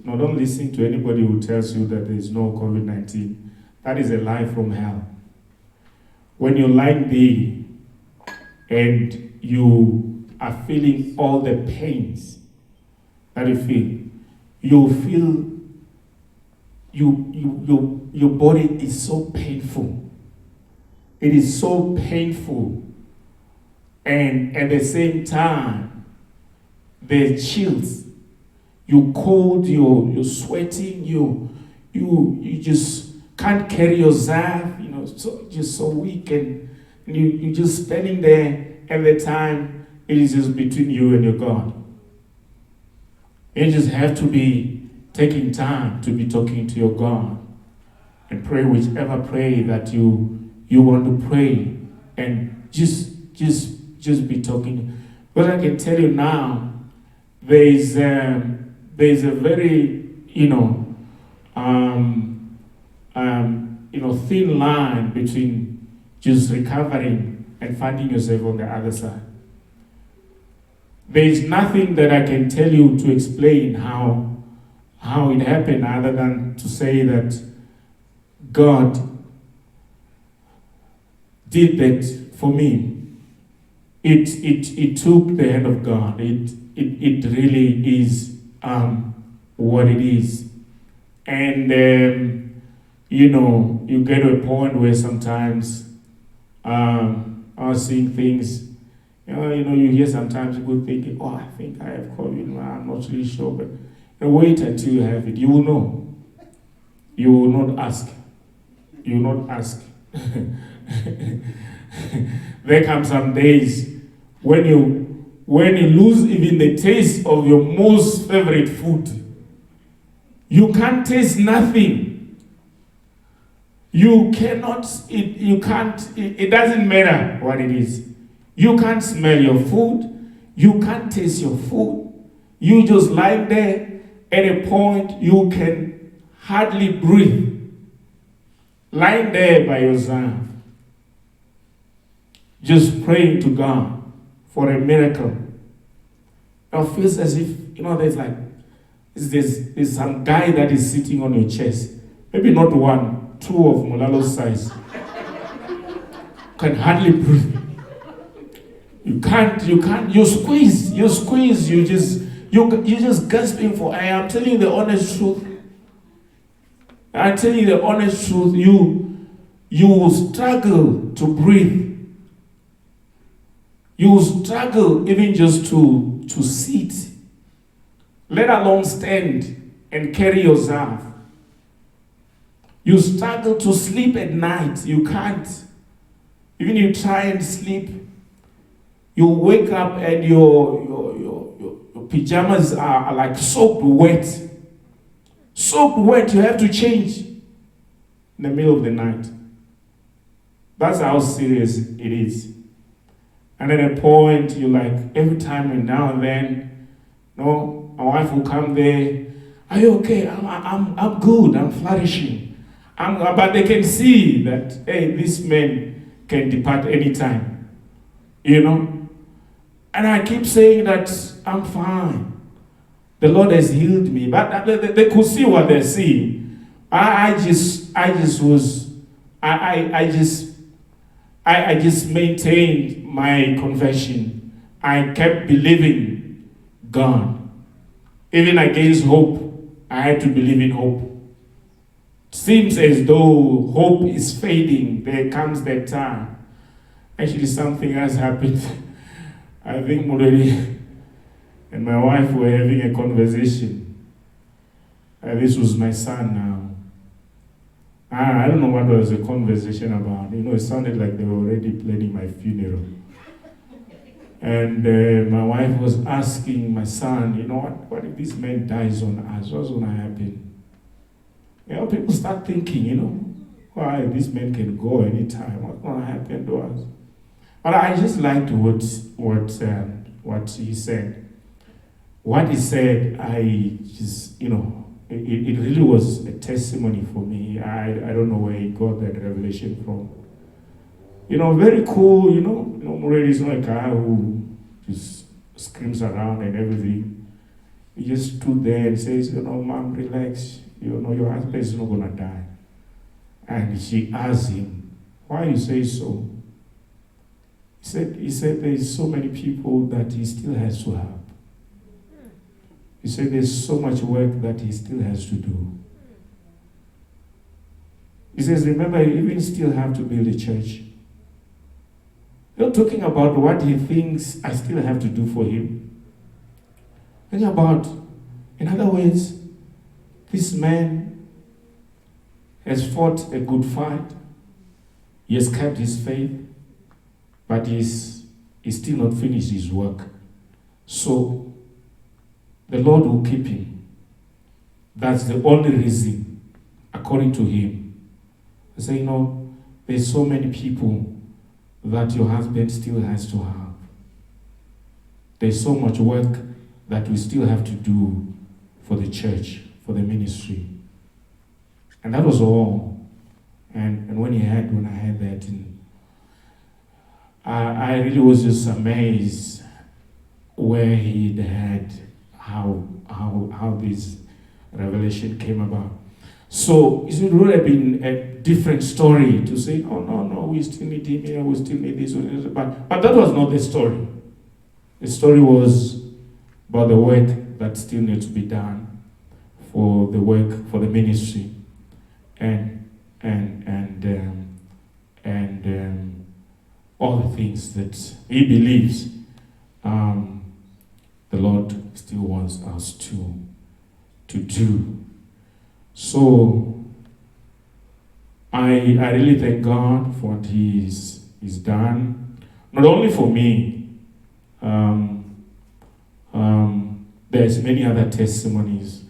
No, don't listen to anybody who tells you that there is no COVID-19. That is a lie from hell. When you're lying there and you are feeling all the pains that you feel your body is so painful. It is so painful. And at the same time, there's chills. You're cold, you're sweating, you just can't carry yourself, so just so weak, and you're just standing there. At the time, it is just between you and your God. You just have to be taking time to be talking to your God and pray whichever prayer that you want to pray, and just be talking. But I can tell you now, there's a very thin line between just recovering and finding yourself on the other side. There is nothing that I can tell you to explain how it happened, other than to say that God did that for me. It took the hand of God. It really is what it is. And you get to a point where sometimes I was seeing things. You hear sometimes people thinking, "Oh, I think I have COVID. I'm not really sure," but wait until you have it. You will know. You will not ask. You will not ask. There come some days when you lose even the taste of your most favorite food. You can't taste nothing. You cannot. You can't. It doesn't matter what it is. You can't smell your food. You can't taste your food. You just lie there. At a point, you can hardly breathe. Lying there by yourself, just praying to God for a miracle. It feels as if, there's some guy that is sitting on your chest. Maybe not one, two of Mulalo's size. Can hardly breathe. You can't, you squeeze, you're just gasping for air. I'm telling you the honest truth. You will struggle to breathe. You will struggle even just to sit, let alone stand and carry yourself. You struggle to sleep at night. You can't. Even you try and sleep, you wake up and your pajamas are like soaked wet. Soaked wet, you have to change in the middle of the night. That's how serious it is. And at a point, you're like, every time and now and then, my wife will come there. Are you okay? I'm good. I'm flourishing. But they can see that, hey, this man can depart anytime. And I keep saying that I'm fine. The Lord has healed me. But they could see what they're seeing. I just maintained my confession. I kept believing God. Even against hope, I had to believe in hope. Seems as though hope is fading. There comes that time. Actually, something has happened. I think Mureli and my wife were having a conversation. This was my son now. I don't know what was the conversation about. It sounded like they were already planning my funeral. And my wife was asking my son, what if this man dies on us? What's going to happen? People start thinking, why this man can go anytime. What's going to happen to us? But I just liked what he said. What he said, I just, it really was a testimony for me. I don't know where he got that revelation from. Very cool, Murray is not a guy who just screams around and everything. He just stood there and says, Mom, relax. Your husband is not going to die. And she asked him, why you say so? He said there's so many people that he still has to help. He said there's so much work that he still has to do. He says, remember, you even still have to build a church. You're talking about what he thinks I still have to do for him. And about, in other words, this man has fought a good fight. He has kept his faith, but he's still not finished his work. So the Lord will keep him. That's the only reason, according to him. I say, there's so many people that your husband still has to have. There's so much work that we still have to do for the church, for the ministry. And that was all. And when I heard that, I really was just amazed where he'd had how this revelation came about. So it would have been a different story to say, oh no, we still need him here, we still need this, but that was not the story. The story was about the work that still needs to be done for the work, for the ministry, and all the things that he believes the Lord still wants us to do. So I really thank God for what He's done, not only for me. There's many other testimonies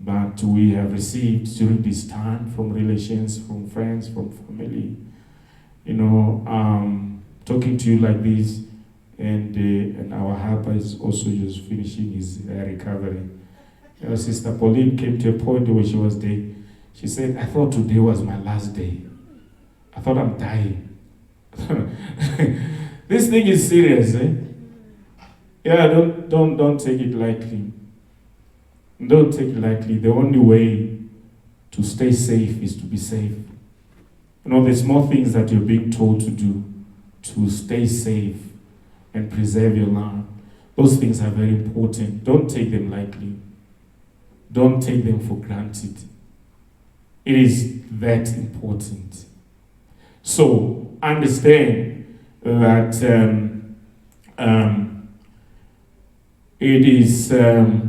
that we have received during this time from relations, from friends, from family. Talking to you like this, and our helper is also just finishing his recovery. Sister Pauline came to a point where she was there. She said, I thought today was my last day. I thought I'm dying. This thing is serious, eh? Yeah, don't take it lightly. Don't take it lightly. The only way to stay safe is to be safe. The small things that you're being told to do to stay safe and preserve your life, those things are very important. Don't take them lightly. Don't take them for granted. It is that important. So understand that it is, it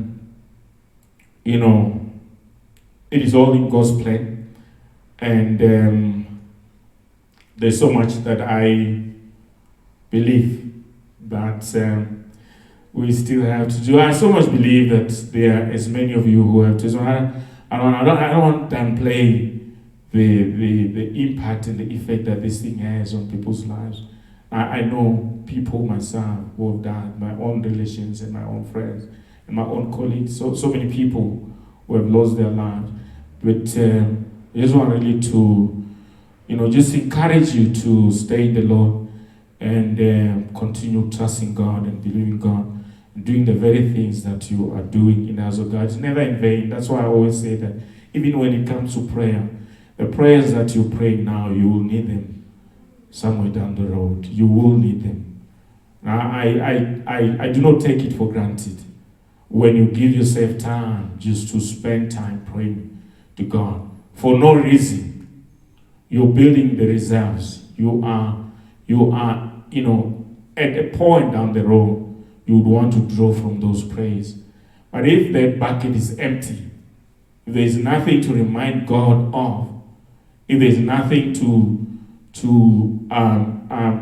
is all in God's plan, and there's so much that I believe that we still have to do. I so much believe that there are as many of you who have to. So I don't want to downplay the impact and the effect that this thing has on people's lives. I know people myself who have died, my own relations and my own friends and my own colleagues. So many people who have lost their lives. But I just want really to, just encourage you to stay in the Lord and continue trusting God and believing God. Doing the very things that you are doing in the house of God. It's never in vain. That's why I always say that even when it comes to prayer, the prayers that you pray now, you will need them somewhere down the road. You will need them. Now, I do not take it for granted when you give yourself time just to spend time praying to God. For no reason, you're building the reserves. You are, at a point down the road, you would want to draw from those prayers. But if that bucket is empty, if there's nothing to remind God of, if there's nothing to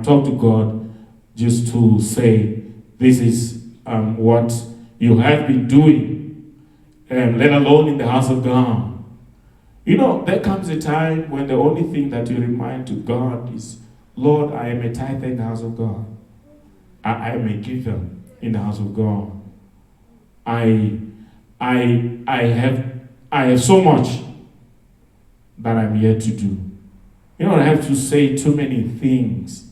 talk to God, just to say, this is what you have been doing, let alone in the house of God. There comes a time when the only thing that you remind to God is, Lord, I am a tither in the house of God. I am a giver in the house of God. I have so much that I'm here to do. You don't have to say too many things.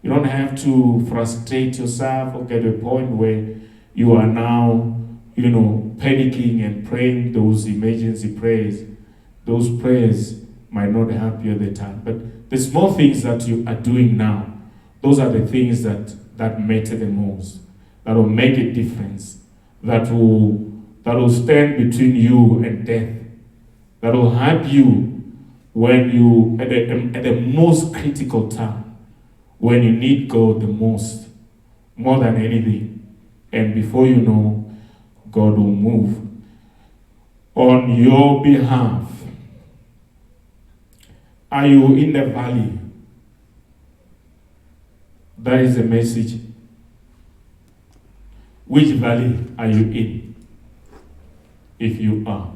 You don't have to frustrate yourself or get to a point where you are now panicking and praying those emergency prayers, those prayers might not help you at the time. But the small things that you are doing now, those are the things that matter the most, that will make a difference, that will stand between you and death, that will help you when you at the most critical time, when you need God the most, more than anything. And before you know, God will move on your behalf. Are you in the valley? That is the message. Which valley are you in? If you are.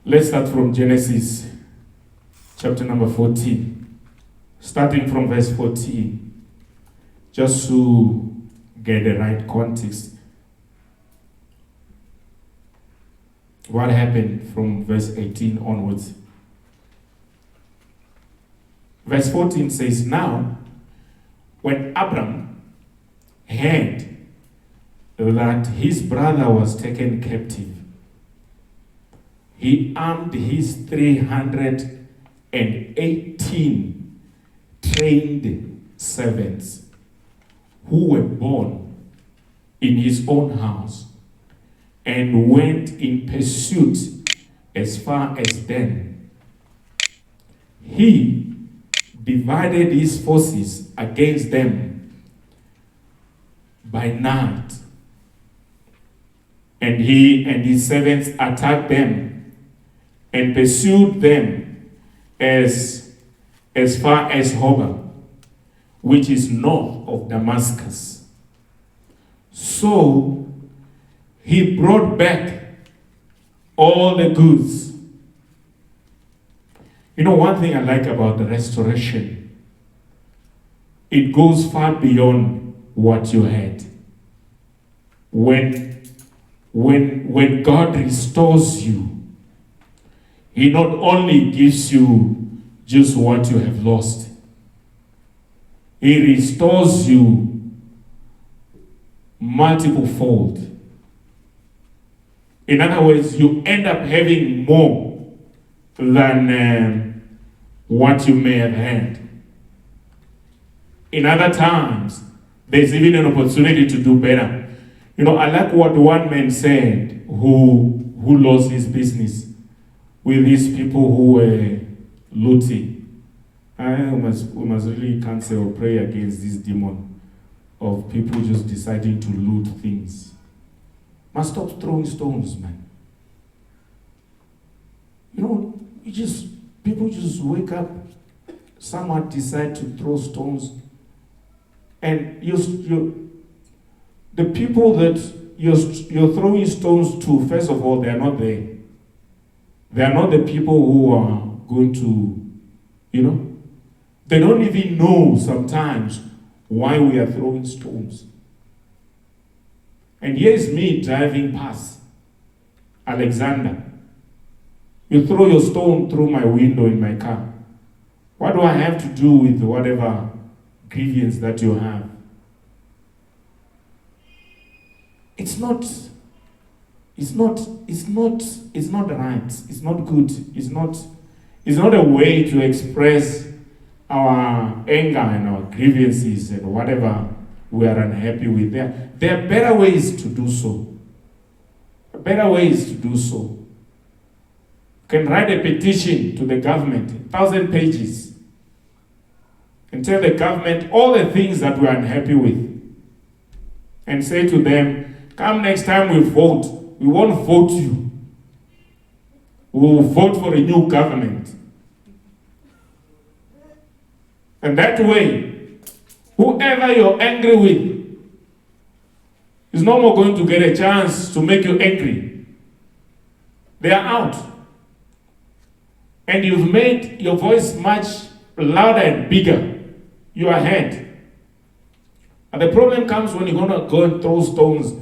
Let's start from Genesis chapter number 14. Starting from verse 14. Just to get the right context. What happened from verse 18 onwards? Verse 14 says, Now, when Abram heard that his brother was taken captive, he armed his 318 trained servants who were born in his own house, and went in pursuit as far as Dan. He divided his forces against them by night, and he and his servants attacked them and pursued them as far as Hobah, which is north of Damascus. So he brought back all the goods. One thing I like about the restoration, it goes far beyond what you had. When God restores you, He not only gives you just what you have lost, He restores you multiple fold. In other words, you end up having more than what you may have had. In other times, there's even an opportunity to do better. I like what one man said who lost his business with these people who were looting. We must really cancel or pray against this demon of people just deciding to loot things. Must stop throwing stones, man. People just wake up, someone decide to throw stones, and the people that you're throwing stones to, first of all, they are not there. They are not the people who are going to, they don't even know sometimes why we are throwing stones. And here's me driving past Alexander. You throw your stone through my window in my car. What do I have to do with whatever grievance that you have? It's not right. It's not good. It's not a way to express our anger and our grievances and whatever we are unhappy with. There are better ways to do so. Better ways to do so. You can write a petition to the government, 1,000 pages, and tell the government all the things that we are unhappy with, and say to them, come next time we vote, we won't vote you. We will vote for a new government. And that way, whoever you're angry with is no more going to get a chance to make you angry. They are out. And you've made your voice much louder and bigger. You are ahead. And the problem comes when you're going to go and throw stones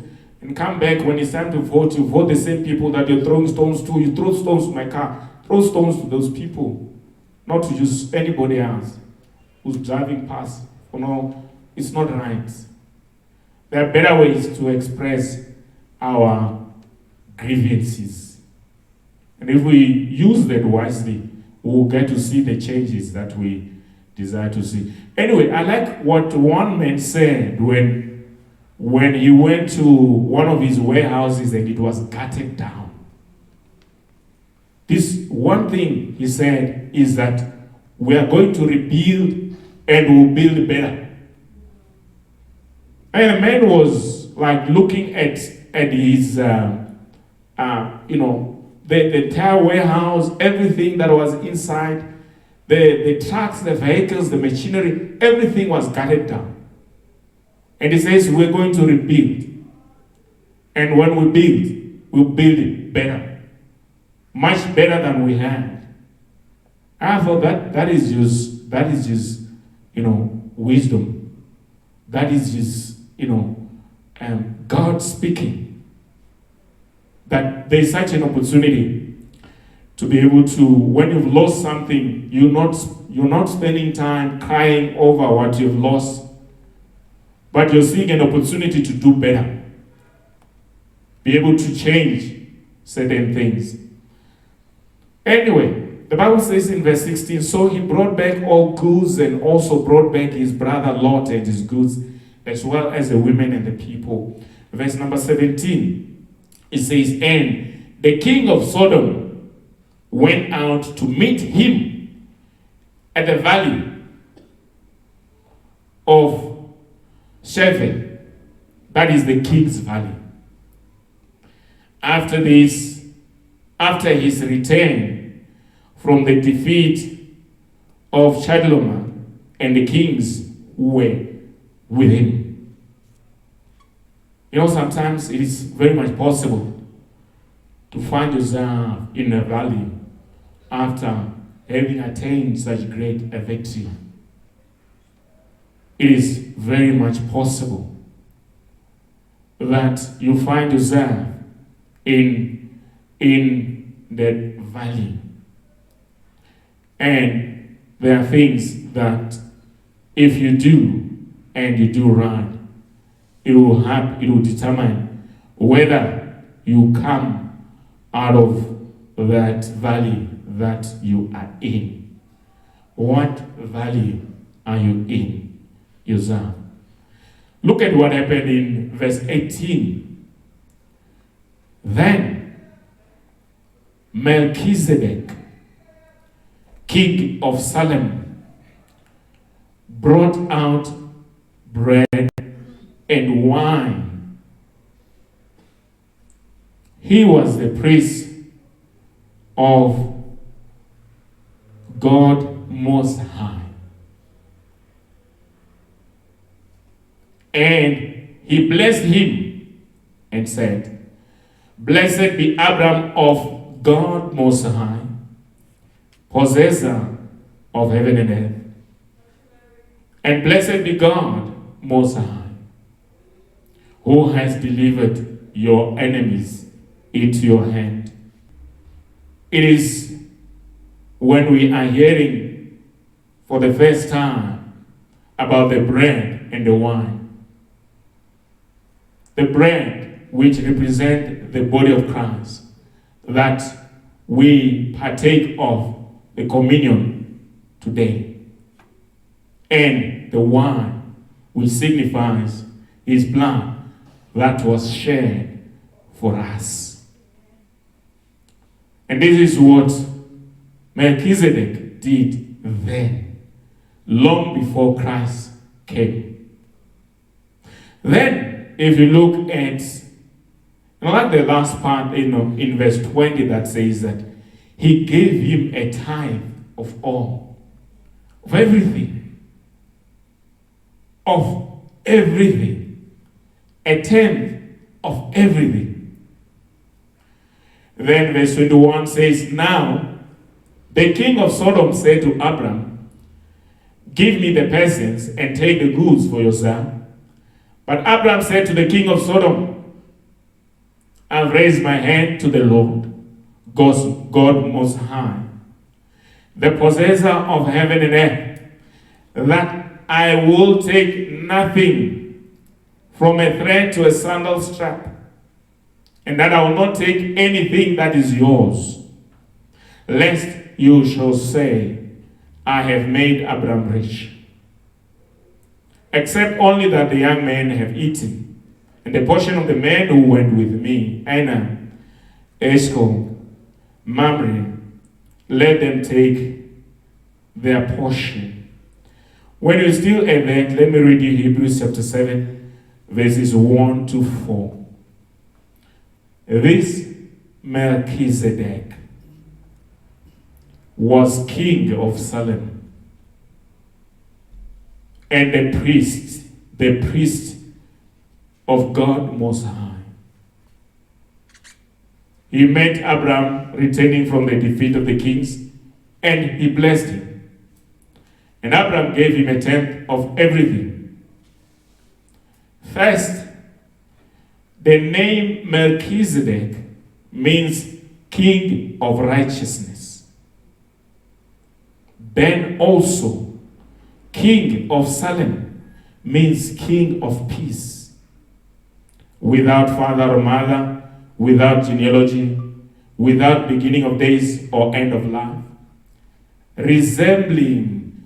and come back when it's time to vote. You vote the same people that you're throwing stones to. You throw stones to my car. Throw stones to those people. Not to just anybody else who's driving past. It's not right. There are better ways to express our grievances. And if we use that wisely, we'll get to see the changes that we desire to see. Anyway, I like what one man said when he went to one of his warehouses and it was gutted down. This one thing he said is that we are going to rebuild and we'll build better. And the man was like looking at his, the entire warehouse, everything that was inside, the trucks, the vehicles, the machinery, everything was gutted down. And he says, we're going to rebuild. And when we build, we'll build it better. Much better than we had. I thought that is just wisdom. That is just God speaking. That there's such an opportunity to be able to, when you've lost something, you're not spending time crying over what you've lost, but you're seeing an opportunity to do better. Be able to change certain things. Anyway, the Bible says in verse 16, so he brought back all goods and also brought back his brother Lot and his goods, as well as the women and the people. Verse number 17, it says, and the king of Sodom went out to meet him at the valley of Shephet, that is the king's valley. After his return from the defeat of Chedorlaomer and the kings who were with him. Sometimes it is very much possible to find yourself in a valley after having attained such great a victory. It is very much possible that you find yourself in that valley. And there are things that if you do and you do right, it will determine whether you come out of that valley that you are in. What valley are you in yourself? Look at what happened in verse 18. Then Melchizedek, king of Salem, brought out bread and wine. He was the priest of God Most High. And he blessed him and said, blessed be Abram of God Most High, possessor of heaven and earth. And blessed be God Most High, who has delivered your enemies into your hand. It is when we are hearing for the first time about the bread and the wine. The bread, which represents the body of Christ, that we partake of the communion today, and the wine, which signifies his blood that was shed for us. And this is what Melchizedek did then, long before Christ came. Then, if you look at, like the last part, in verse 20 that says that he gave him a tithe of all, of everything, a tenth of everything. Then verse 21 says, now the king of Sodom said to Abram, give me the peasants and take the goods for yourself. But Abram said to the king of Sodom, I've raised my hand to the Lord, God Most High, the possessor of heaven and earth, that I will take nothing from a thread to a sandal strap, and that I will not take anything that is yours, lest you shall say, I have made Abram rich. Except only that the young men have eaten, and the portion of the men who went with me, Aner, Eshcol, Mamre, let them take their portion. When you're still at that, let me read you Hebrews chapter 7, verses 1 to 4. This Melchizedek was king of Salem, and the priest of God Most High. He met Abram returning from the defeat of the kings, and he blessed him. And Abram gave him a tenth of everything. First, the name Melchizedek means king of righteousness. Then also, king of Salem means king of peace. Without father or mother, without genealogy, without beginning of days or end of life, resembling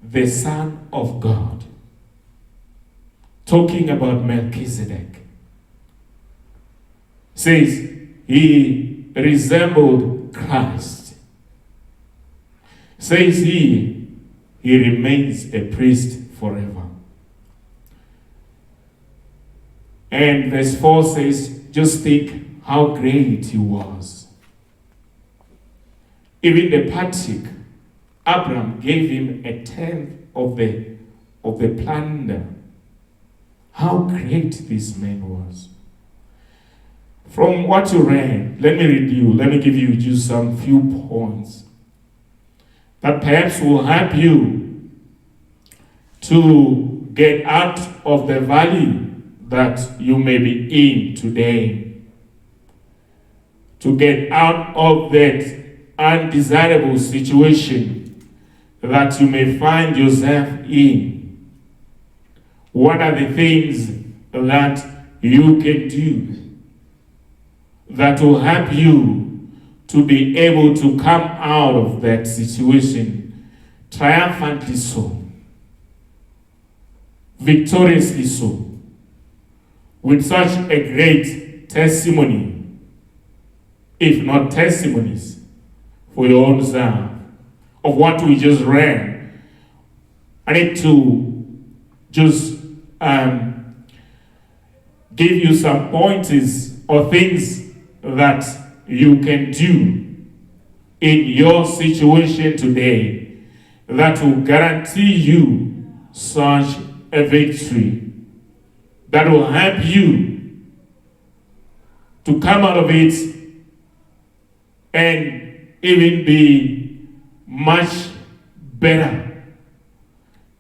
the Son of God. Talking about Melchizedek. Says he resembled Christ. Says he remains a priest forever. And verse 4 says, just think how great he was. Even the patriarch, Abram, gave him a tenth of the plunder. How great this man was. From what you read, let me give you just some few points that perhaps will help you to get out of the valley that you may be in today, to get out of that undesirable situation that you may find yourself in. What are the things that you can do that will help you to be able to come out of that situation triumphantly so, victoriously so, with such a great testimony, if not testimonies, for your own self, of what we just read? I need to just give you some pointers or things that you can do in your situation today that will guarantee you such a victory, that will help you to come out of it and even be much better,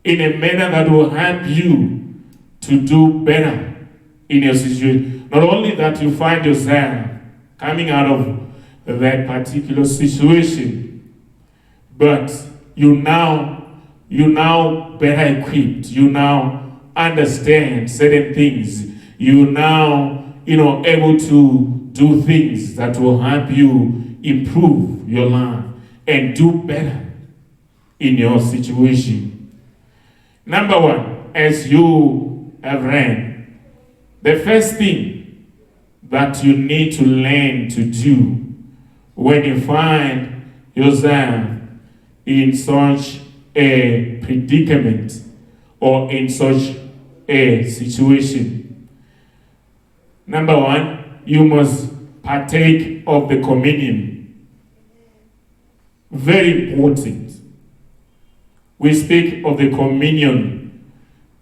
in a manner that will help you to do better in your situation. Not only that you find yourself coming out of that particular situation, but you now better equipped. You now understand certain things. You now, able to do things that will help you improve your life and do better in your situation. Number one, as you have read, the first thing that you need to learn to do when you find yourself in such a predicament or in such a situation. Number one, you must partake of the communion. Very important. We speak of the communion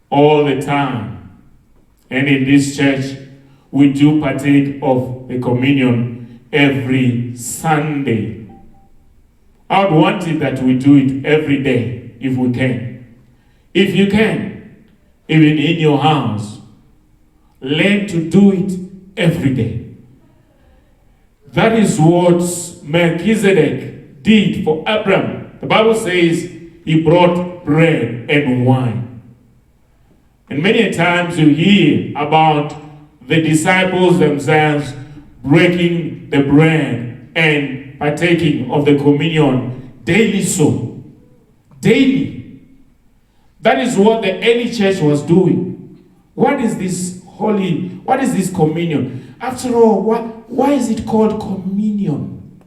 all the time. And in this church, we do partake of the communion every Sunday. I would want it that we do it every day, if we can. If you can, even in your house, learn to do it every day. That is what Melchizedek did for Abraham. The Bible says he brought bread and wine. And many times you hear about the disciples themselves breaking the bread and partaking of the communion daily so. Daily. That is what the early church was doing. What is this communion? After all, why is it called communion?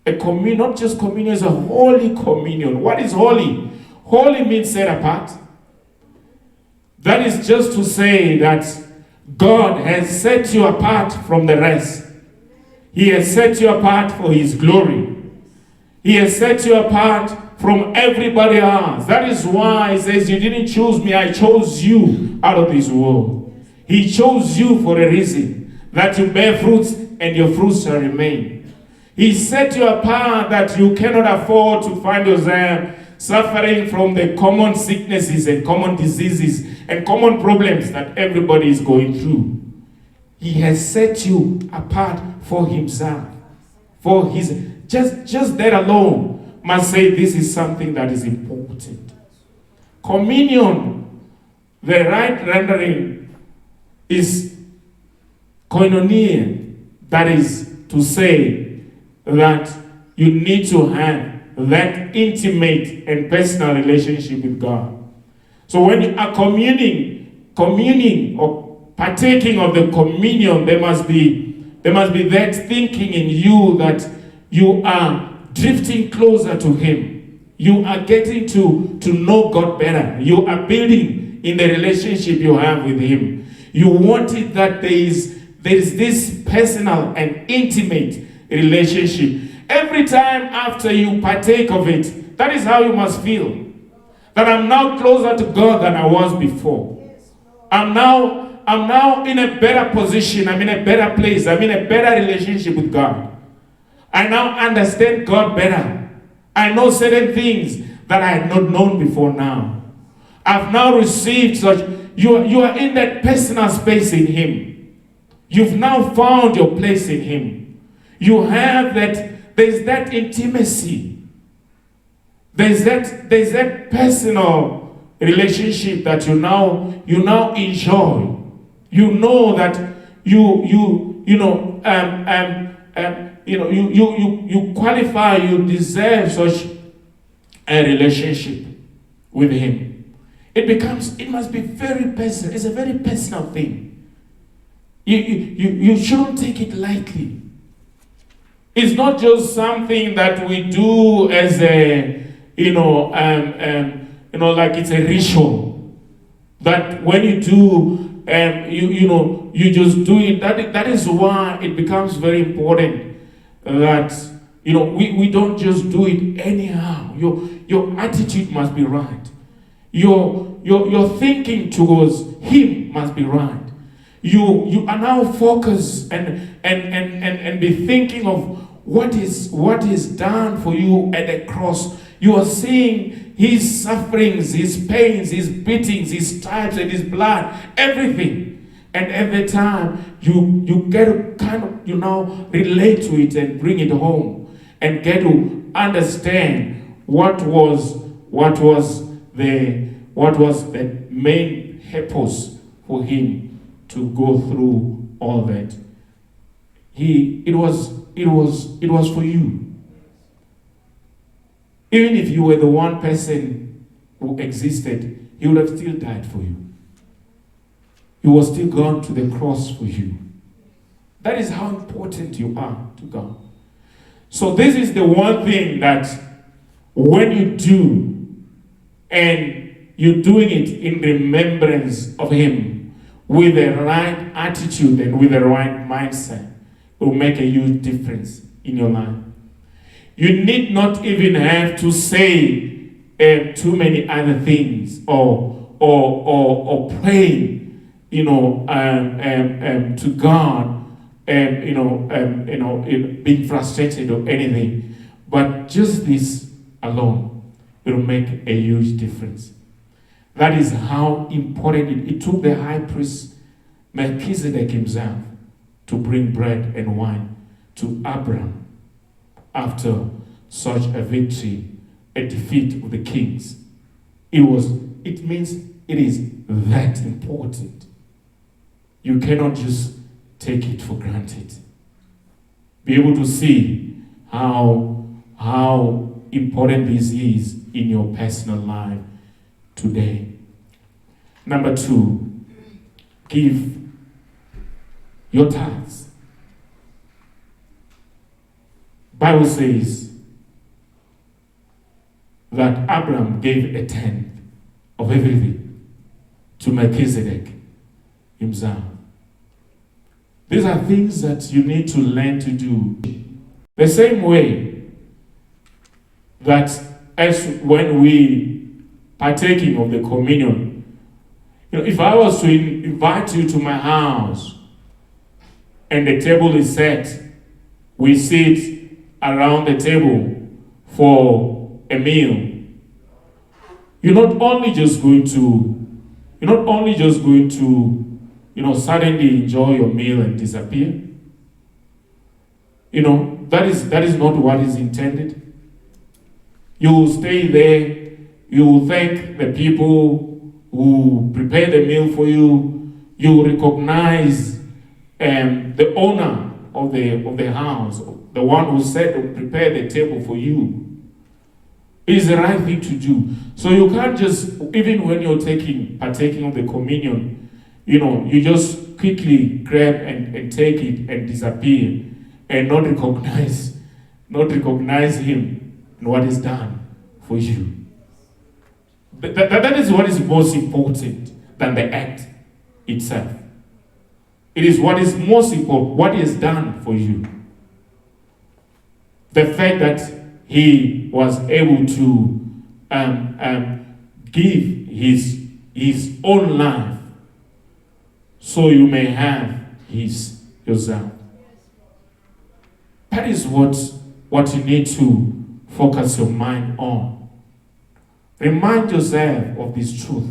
A communion, not just communion, it's a holy communion. What is holy? Holy means set apart. That is just to say that God has set you apart from the rest. He has set you apart for His glory. He has set you apart from everybody else. That is why He says, you didn't choose me, I chose you out of this world. He chose you for a reason, that you bear fruits and your fruits shall remain. He set you apart that you cannot afford to find yourself suffering from the common sicknesses and common diseases and common problems that everybody is going through. He has set you apart for Himself. For His, just that alone must say this is something that is important. Communion, the right rendering is koinonia. That is to say that you need to have that intimate and personal relationship with God. So when you are communing or partaking of the communion, there must be that thinking in you that you are drifting closer to Him. You are getting to know God better. You are building in the relationship you have with Him. You want it that there is this personal and intimate relationship. Every time after you partake of it, that is how you must feel. That I'm now closer to God than I was before. I'm now in a better position. I'm in a better place. I'm in a better relationship with God. I now understand God better. I know certain things that I had not known before now. I've now received such. You are in that personal space in Him. You've now found your place in Him. You have that. There's that intimacy. There's that personal relationship that you now enjoy. You know that you qualify. You deserve such a relationship with Him. It must be very personal. It's a very personal thing. You shouldn't take it lightly. It's not just something that we do as a, like it's a ritual. That when you do, you just do it. That is why it becomes very important that, we don't just do it anyhow. Your attitude must be right. Your thinking towards Him must be right. You are now focused and be thinking of what is done for you at the cross. You are seeing His sufferings, His pains, His beatings, His stripes and His blood, everything. And every time you get to kind of relate to it and bring it home and get to understand what was the main purpose for Him to go through all that. It was for you. Even if you were the one person who existed, He would have still died for you. He was still gone to the cross for you. That is how important you are to God. So this is the one thing that when you do, and you're doing it in remembrance of Him, with the right attitude and with the right mindset, it will make a huge difference in your life. You need not even have to say too many other things or pray, to God, being frustrated or anything. But just this alone will make a huge difference. That is how important it took the high priest Melchizedek himself to bring bread and wine to Abraham after such a victory, a defeat of the kings. It means it is that important. you cannot just take it for granted. Be able to see how important this is in your personal life today. Number 2, give your tithes. Bible says that Abraham gave a tenth of everything to Melchizedek himself. These are things that you need to learn to do. The same way that as when we partaking of the communion, if I was to invite you to my house and the table is set, we sit around the table for a meal. You're not only just going to suddenly enjoy your meal and disappear. That is not what is intended. You will stay there. You will thank the people who prepare the meal for you. You will recognize the owner of the house, the one who said to prepare the table for you. It is the right thing to do. So you can't just, even when you're partaking of the communion, you just quickly grab and take it and disappear and not recognize him and what is done for you. That is what is most important than the act itself. It is what is most important, what is done for you. The fact that he was able to give his own life so you may have yourself. That is what you need to focus your mind on. Remind yourself of this truth.